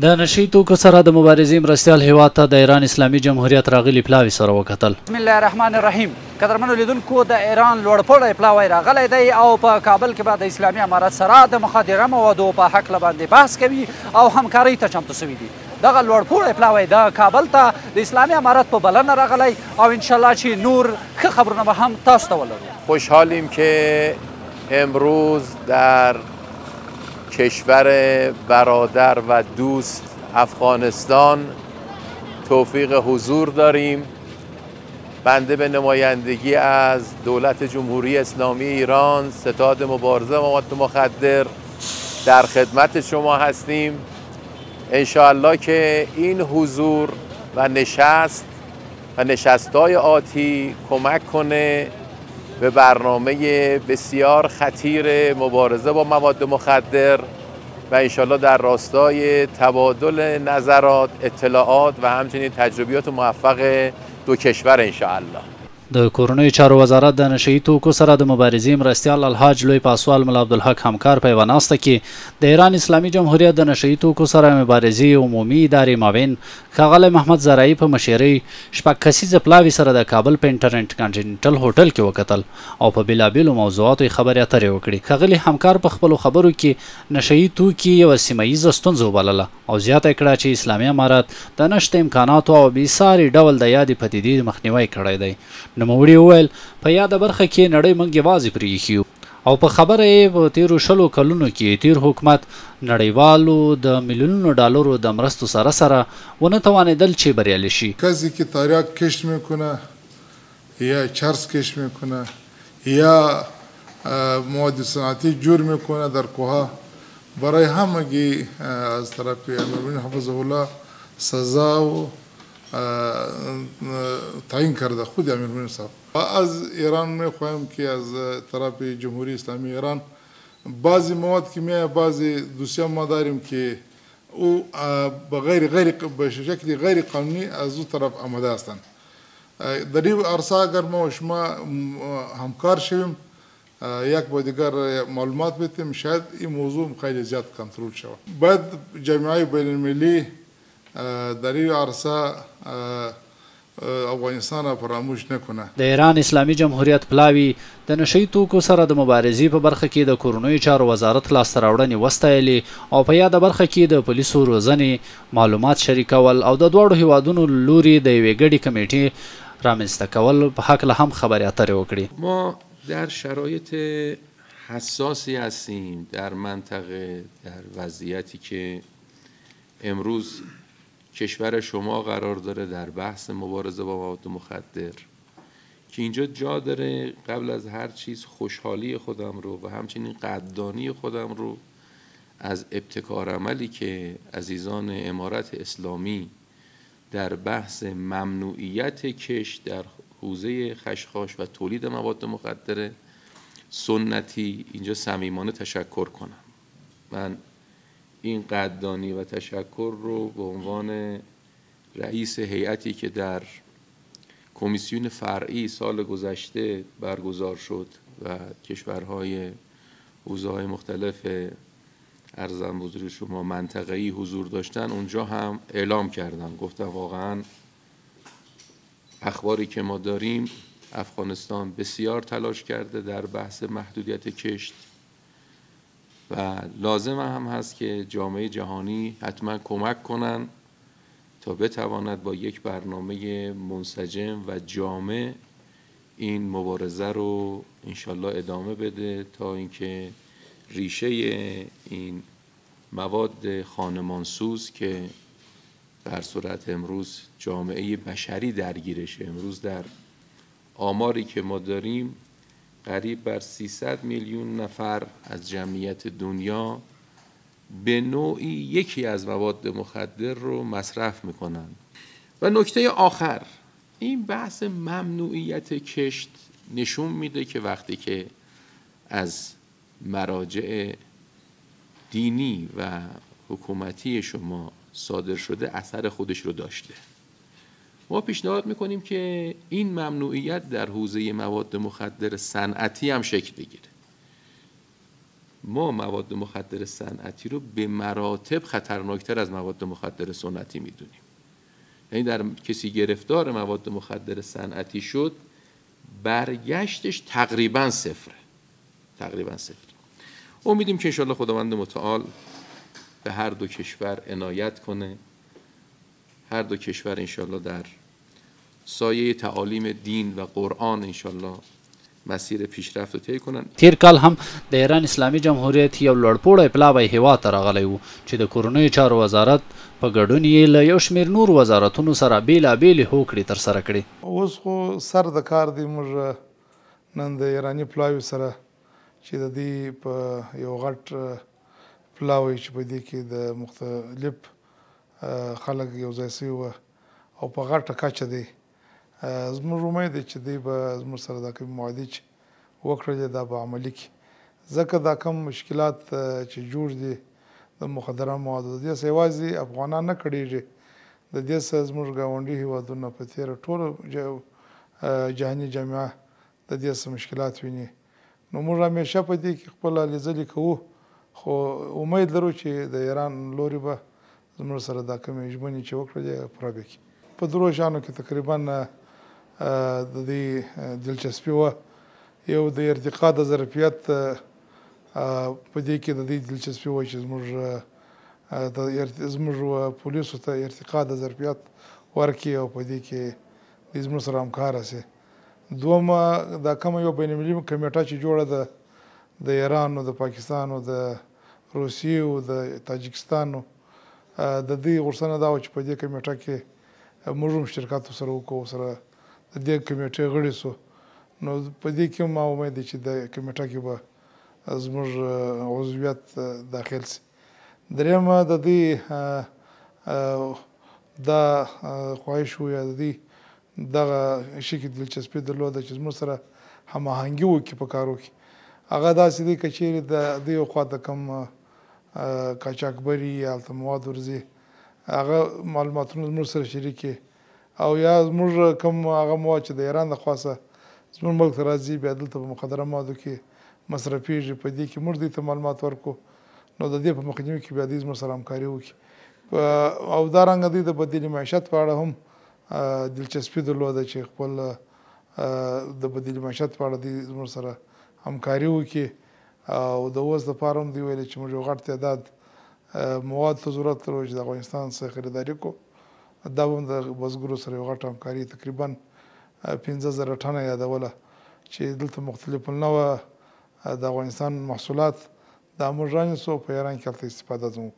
د نشي توکو سره د مبارزې مرستیال هیواد ته د ایران اسلامي جمهوریت راغلي پلاوي سره وکتل. بسم الله الرحمن الرحیم. قدرمنو لیدونکو، د ایران لوړپوړی پلاوی راغلی دی او په کابل کې به د اسلامي امارت سره د مخدره موادو په هکله باندې بحث کوي او همکارۍ ته چمتو شوي دي. دغه لوړپوړی پلاوی د کابل ته د اسلامي امارت په بلنه راغلی او انشاءالله چې نور ښه خبرونه به هم تاسو ته ولرو. خوشحالیم که امروز در کشور برادر و دوست افغانستان توفیق حضور داریم. بنده به نمایندگی از دولت جمهوری اسلامی ایران، ستاد مبارزه با مواد مخدر در خدمت شما هستیم. انشاءالله که این حضور و نشست‌های آتی کمک کنه به برنامه بسیار خطیر مبارزه با مواد مخدر و انشالله در راستای تبادل نظرات، اطلاعات و همچنین تجربیات موفق دو کشور انشاءالله. د کورنیو چارو وزارت د نشهیي توکو سره د مبارزې مرستیال الحاج لوی پاسوال ملا عبدالحق همکار په یوه ناسته کې د ایران اسلامي جمهوریت د نشهیي توکو سره مبارزې عمومي ادارې معاون ښاغلی محمد زرعي په مشرۍ شپږ کسیزه پلاوي سره د کابل په انټرنټ کانټیننټل هوټل کې وکتل او په بېلابېلو موضوعاتو یې خبرې اترې وکړې. ښاغلي همکار په خپلو خبرو کې نشهیي توکي یوه سیمه ییزه ستونزه وبلله او زیاته کړه چې اسلامي امارت د نشته امکاناتو او بېساري ډول د یادې پدیدې مخنیوی کړی دی. نوموړي وویل په یاده برخه کې نړۍ موږ یوازې پرېښي یو او په خبره یې په تیرو 20 کلونو کې تیر حکومت نړیوالو د میلیونونو ډالرو د مرستو سره ونه توانېدل چې بریالي شي. کسی که تریاک کشت میکنه یا چرس کشت میکنه یا مواد صنعتی جور میکنه در کوه، برای همگی از طرف امیرالمؤمنین حفظه الله سزا و تعیین کرده خود امیرالمؤمنین صاحب. از ایران میخواهیم که از طرف جمهوری اسلامی ایران بعضی مواد که میاد، بعضی دوسیه ما داریم که او به شکل غیر قانونی از او طرف آمده هستند. در این عرصه اگر ما و شما همکار شویم، یک با دیگر معلومات بدیم، شاید این موضوع خیلی زیاد کنترل شود. باید جامعه بین المللی در این عرصه افغانستان فراموش نکنه. د ایران اسلامي جمهوریت پلاوي د نشهیي توکو سره د مبارزې په برخه کې د کورنیو چارو وزارت لاسته راوړنې وستایلې او په یاده برخه کې د پولیسو روزنې، معلومات شریکول او د دواړو هیوادونو لوري د یوې ګډې کمیټې رامنځته کول په هکله هم خبرې اترې وکړي. ما در شرایط حساسی هستیم در منطقه، در وضعیتی که امروز کشور شما قرار داره در بحث مبارزه با مواد مخدر، که اینجا جا داره قبل از هر چیز خوشحالی خودم رو و همچنین قدردانی خودم رو از ابتکار عملی که عزیزان امارت اسلامی در بحث ممنوعیت کشت در حوزه خشخاش و تولید مواد مخدر سنتی اینجا صمیمانه تشکر کنم. من این قدردانی و تشکر رو به عنوان رئیس هیئتی که در کمیسیون فرعی سال گذشته برگزار شد و کشورهای حوزه‌های مختلف ارزم بزرگ شما منطقه‌ای حضور داشتن، اونجا هم اعلام کردم. گفتم واقعا اخباری که ما داریم، افغانستان بسیار تلاش کرده در بحث محدودیت کشت و لازم هم هست که جامعه جهانی حتما کمک کنن تا بتواند با یک برنامه منسجم و جامع این مبارزه رو انشالله ادامه بده تا اینکه ریشه این مواد خانمانسوز که در صورت امروز جامعه بشری درگیرشه، امروز در آماری که ما داریم قریب بر 300 میلیون نفر از جمعیت دنیا به نوعی یکی از مواد مخدر رو مصرف میکنن. و نکته آخر، این بحث ممنوعیت کشت نشون میده که وقتی که از مراجع دینی و حکومتی شما صادر شده اثر خودش رو داشته. ما پیشنهاد میکنیم که این ممنوعیت در حوزه مواد مخدر صنعتی هم شکل بگیره. ما مواد مخدر صنعتی رو به مراتب خطرناکتر از مواد مخدر سنتی میدونیم. یعنی در کسی گرفتار مواد مخدر صنعتی شد برگشتش تقریبا صفره. امیدیم که انشاءالله خداوند متعال به هر دو کشور عنایت کنه، هر دو کشور انشاءالله در سایه تعالیم دین و قرآن انشاءالله مسیر پیشرفت رو طی کنن. تیر کال هم د ایران اسلامي جمهوریت یو لوړپوړی پلاوی هیواد ته راغلی و چې د کورنیو چارو وزارت په ګډون یې له یو شمېر نور وزارتونو سره بېلابېلې هوکړې ترسره کړې. اوس خو سر د کار دی موږ نن د ایراني پلاوي سره چې د دې په یو غټ پلاوی چې په دې کې د مختلف خلک یو ځای سوي وه او په غټه کچه دی. زموږ امید دی چې دوی به زموږ سره دا کوم معاهدې چې وکړلې دا به عملي کړي، ځکه دا کم مشکلات چې جوړ دي د مخدره موادو، د دې څخه یوازې افغانان نه کړېږي، د دې څخه زموږ ګاونډي هېوادونه په تېره ټوله جهاني جامعه د دې څخه مشکلات ویني. نو موږ همیشه په دې کې خپله هلې ځلې کوو، خو امید لرو چې د ایران لوري به زموږ سره دا کومې ژمنې چې وکړلې پوره به کړي. په درو شیانو کې تقریبا د دې دلچسپي وه. یو د ارتقا د ظرفیت په دې کې د دې دلچسپي وه چې زموږ پولیسو ته ارتقا د ظرفیت ورکړي او په دې کې دوی زموږ سره همکاره سي. دومه دا کومه یو بین المللي کمیټه چې جوړه ده د ایران او د پاکستان او د روسیې او د تاجکستان د دې غوښتنه دا وه چې په دې کمیټه کې موږ هم شرکت ورسره وکړو، سره د دې کمیټې غړي سو. نو په دې کې ما امید دی چې د کمیټه کې به زموږ عضویت داخل سي. درېیمه د دې دا خواهش و یا د دې دغه شي کې دلچسپي درلوده چې زموږ سره هماهنګي وکړي په کارو کې. هغه داسې دی که چیرې د دې خوا ته کوم قاچاقبري یا هلته مواد ورځي، هغه معلوماتونه زموږ سره شریکې، او یا زموږ کوم هغه مواد چې د ایران د خوا څخه زموږ ملک ته راځي بیا دلته په مخدره موادو کې مصرفېږي، په دې کې موږ دوی ته معلومات ورکړو، نو د دې په مخنیوي کې بیا دوی زموږ سره همکاري وکړي. او دارنګه دوی د بدیل معیشت په اړه هم دلچسپي درلوده چې خپل د بدیل معیشت په اړه دوی زموږ سره همکاري وکړي. او د اوس دپاره هم دوی ویلې چې موږ یو غټ تعداد مواد ته ضرورت لرو چې د افغانستان څخه خریداري کړو. دا به هم د بزګرو سره یو غټه همکاري، تقریبا 15,000 ټنه یادوله چې دلته مختلف النوع د افغانستان محصولات دا موږ رانیسو، په ایران کې هلته استفاده زموږ